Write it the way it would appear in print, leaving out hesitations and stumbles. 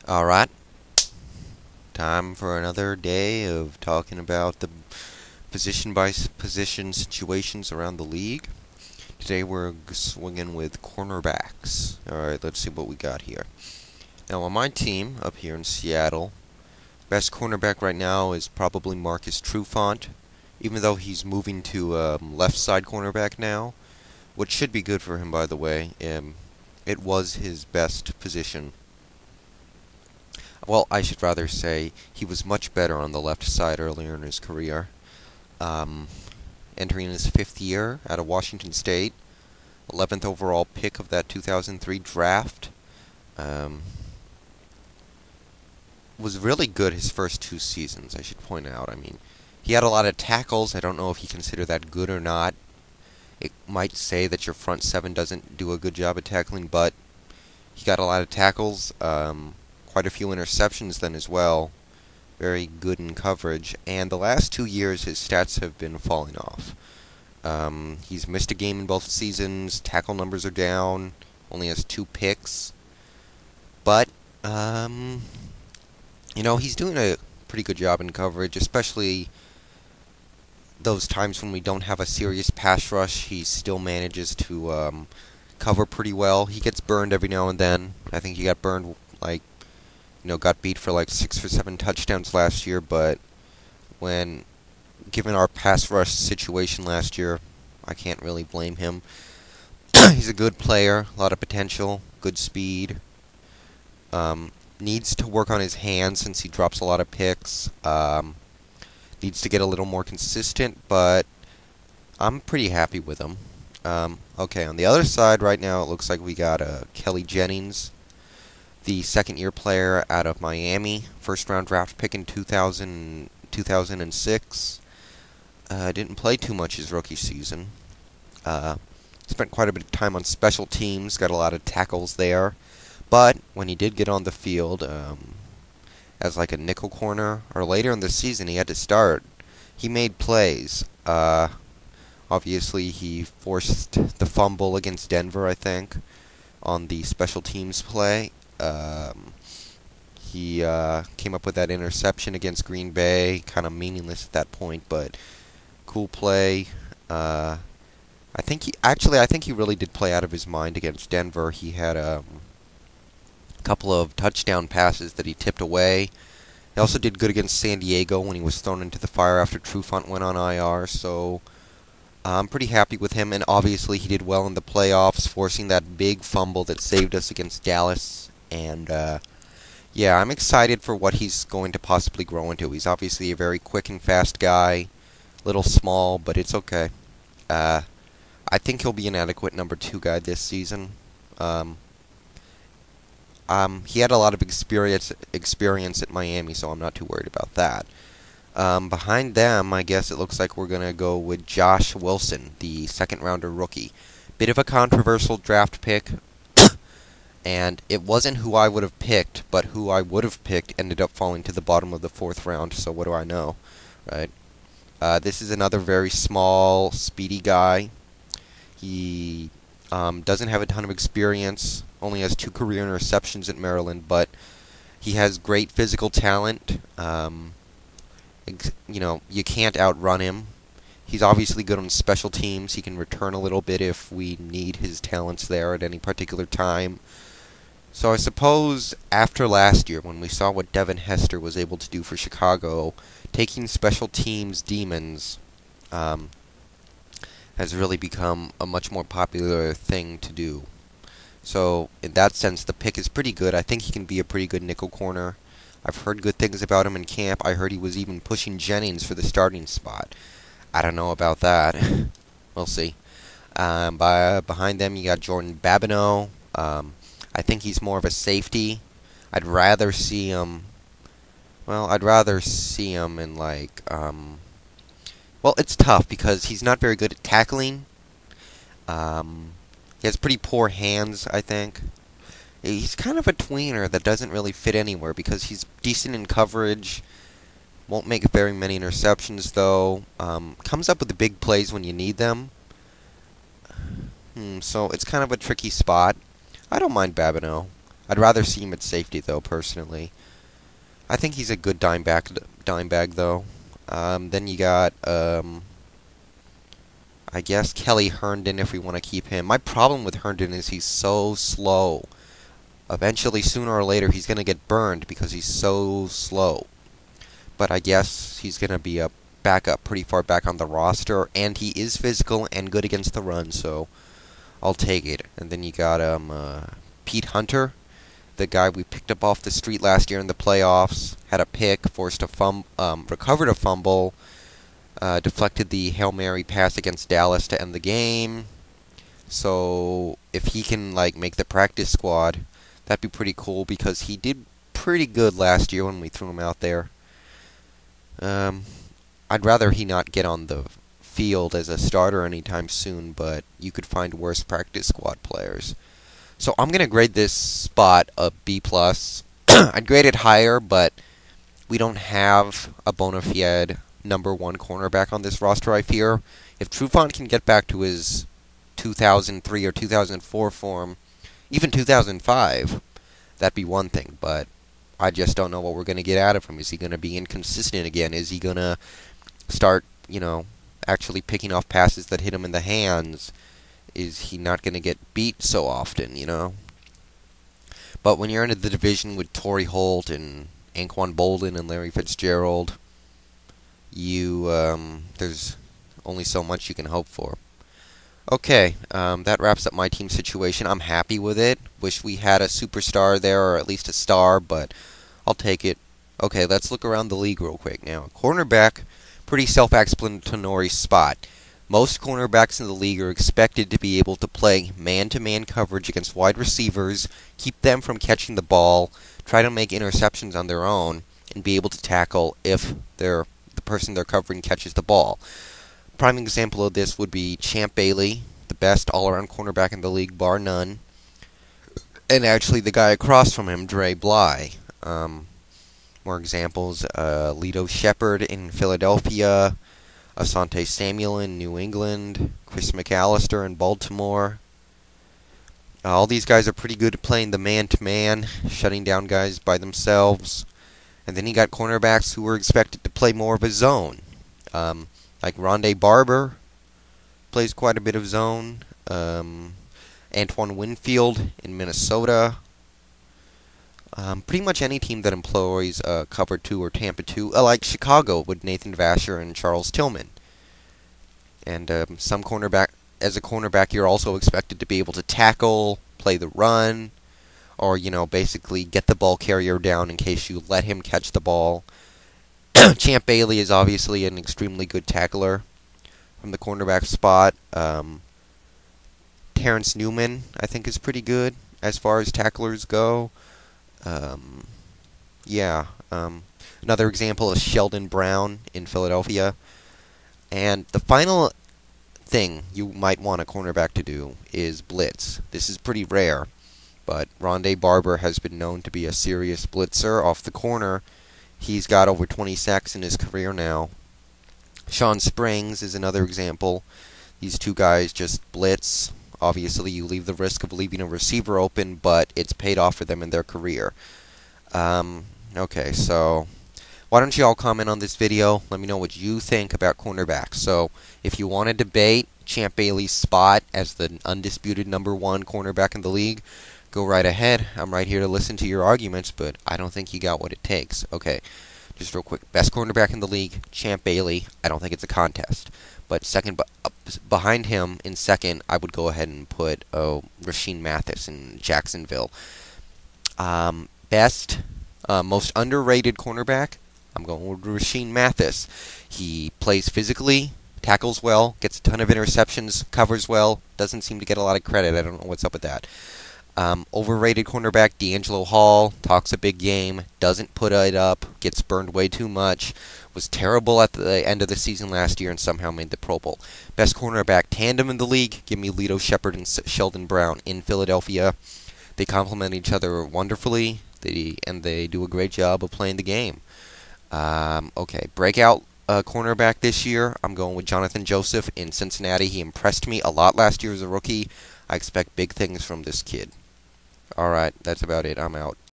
Alright, time for another day of talking about the position by position situations around the league. Today we're swinging with cornerbacks. Alright, let's see what we got here. Now, on my team up here in Seattle, best cornerback right now is probably Marcus Trufant, even though he's moving to left side cornerback now, which should be good for him, by the way. It was his best position. Well, I should rather say he was much better on the left side earlier in his career. Um, Entering his fifth year out of Washington State, 11th overall pick of that 2003 draft. Um, was really good his first two seasons, I should point out. I mean, he had a lot of tackles. I don't know if you consider that good or not. It might say that your front seven doesn't do a good job at tackling, but he got a lot of tackles. Quite a few interceptions then as well. Very good in coverage. And the last 2 years, his stats have been falling off. He's missed a game in both seasons. Tackle numbers are down. Only has 2 picks. But, he's doing a pretty good job in coverage, especially those times when we don't have a serious pass rush. He still manages to cover pretty well. He gets burned every now and then. I think he got burned, got beat for like 6 or 7 touchdowns last year, but given our pass rush situation last year, I can't really blame him. He's a good player, a lot of potential, good speed. Needs to work on his hands since he drops a lot of picks. Needs to get a little more consistent, but I'm pretty happy with him. Okay, on the other side right now, it looks like we got Kelly Jennings, the second-year player out of Miami, first-round draft pick in 2006. Didn't play too much his rookie season. Spent quite a bit of time on special teams, got a lot of tackles there. But when he did get on the field as like a nickel corner, or later in the season he had to start, he made plays. Obviously, he forced the fumble against Denver, I think, on the special teams play. He came up with that interception against Green Bay, kind of meaningless at that point, but cool play. I think he really did play out of his mind against Denver. He had a couple of touchdown passes that he tipped away. He also did good against San Diego when he was thrown into the fire after Trufant went on IR, so I'm pretty happy with him, and obviously he did well in the playoffs, forcing that big fumble that saved us against Dallas. And, yeah, I'm excited for what he's going to possibly grow into. He's obviously a very quick and fast guy, little small, but it's okay. I think he'll be an adequate number 2 guy this season. He had a lot of experience at Miami, so I'm not too worried about that. Behind them, I guess it looks like we're going to go with Josh Wilson, the second-rounder rookie. Bit of a controversial draft pick, and it wasn't who I would have picked, but who I would have picked ended up falling to the bottom of the 4th round, so what do I know, right? This is another very small, speedy guy. He doesn't have a ton of experience, only has 2 career interceptions at Maryland, but he has great physical talent. You can't outrun him. He's obviously good on special teams. He can return a little bit if we need his talents there at any particular time. So I suppose after last year, when we saw what Devin Hester was able to do for Chicago, taking special teams demons has really become a much more popular thing to do. So in that sense, the pick is pretty good. I think he can be a pretty good nickel corner. I've heard good things about him in camp. I heard he was even pushing Jennings for the starting spot. I don't know about that. We'll see. Behind them, you got Jordan Babineau. I think he's more of a safety. I'd rather see him in it's tough because he's not very good at tackling. He has pretty poor hands, I think. He's kind of a tweener that doesn't really fit anywhere because he's decent in coverage. Won't make very many interceptions, though. Comes up with the big plays when you need them. So it's kind of a tricky spot. I don't mind Babineau. I'd rather see him at safety, though, personally. I think he's a good dime bag though. Then you got, I guess Kelly Herndon if we want to keep him. My problem with Herndon is he's so slow. Eventually, sooner or later, he's going to get burned because he's so slow. But I guess he's going to be a backup pretty far back on the roster, and he is physical and good against the run, so I'll take it. And then you got Pete Hunter, the guy we picked up off the street last year in the playoffs, had a pick, recovered a fumble, deflected the Hail Mary pass against Dallas to end the game. So if he can make the practice squad, that'd be pretty cool because he did pretty good last year when we threw him out there. I'd rather he not get on the field as a starter anytime soon, but you could find worse practice squad players. So I'm going to grade this spot a B+. I'd grade it higher, but we don't have a bona fide number one cornerback on this roster, I fear. If Trufant can get back to his 2003 or 2004 form, even 2005, that'd be one thing, but I just don't know what we're going to get out of him. Is he going to be inconsistent again? Is he going to start, actually picking off passes that hit him in the hands? Is he not going to get beat so often, But when you're in the division with Torrey Holt and Anquan Bolden and Larry Fitzgerald, there's only so much you can hope for. Okay, that wraps up my team situation. I'm happy with it. Wish we had a superstar there, or at least a star, but I'll take it. Okay, let's look around the league real quick now. Cornerback, pretty self-explanatory spot. Most cornerbacks in the league are expected to be able to play man-to-man coverage against wide receivers, keep them from catching the ball, try to make interceptions on their own, and be able to tackle if the person they're covering catches the ball. Prime example of this would be Champ Bailey, the best all-around cornerback in the league, bar none. And actually the guy across from him, Dre Bly. More examples, Lito Shepherd in Philadelphia, Asante Samuel in New England, Chris McAllister in Baltimore. All these guys are pretty good at playing the man-to-man, shutting down guys by themselves. And then you got cornerbacks who were expected to play more of a zone. Like Rondé Barber plays quite a bit of zone. Antoine Winfield in Minnesota. Pretty much any team that employs cover 2 or Tampa 2, like Chicago with Nathan Vasher and Charles Tillman. And as a cornerback, you're also expected to be able to tackle, play the run, or, basically get the ball carrier down in case you let him catch the ball. Champ Bailey is obviously an extremely good tackler from the cornerback spot. Terrence Newman, I think, is pretty good as far as tacklers go. Another example is Sheldon Brown in Philadelphia. And the final thing you might want a cornerback to do is blitz. This is pretty rare, but Rondé Barber has been known to be a serious blitzer off the corner. He's got over 20 sacks in his career now. Sean Springs is another example. These two guys just blitz. Obviously, you leave the risk of leaving a receiver open, but it's paid off for them in their career. Okay, so why don't you all comment on this video? Let me know what you think about cornerbacks. So if you want to debate Champ Bailey's spot as the undisputed number 1 cornerback in the league, go right ahead. I'm right here to listen to your arguments, but I don't think you got what it takes. Okay, just real quick. Best cornerback in the league, Champ Bailey. I don't think it's a contest. But second, behind him in second, I would go ahead and put Rasheem Mathis in Jacksonville. Most underrated cornerback, I'm going with Rasheem Mathis. He plays physically, tackles well, gets a ton of interceptions, covers well, doesn't seem to get a lot of credit. I don't know what's up with that. Overrated cornerback, D'Angelo Hall, talks a big game, doesn't put it up, gets burned way too much, was terrible at the end of the season last year and somehow made the Pro Bowl. Best cornerback tandem in the league, give me Lito Shepherd and Sheldon Brown in Philadelphia. They complement each other wonderfully, and they do a great job of playing the game. Okay, breakout cornerback this year, I'm going with Jonathan Joseph in Cincinnati. He impressed me a lot last year as a rookie. I expect big things from this kid. All right, that's about it. I'm out.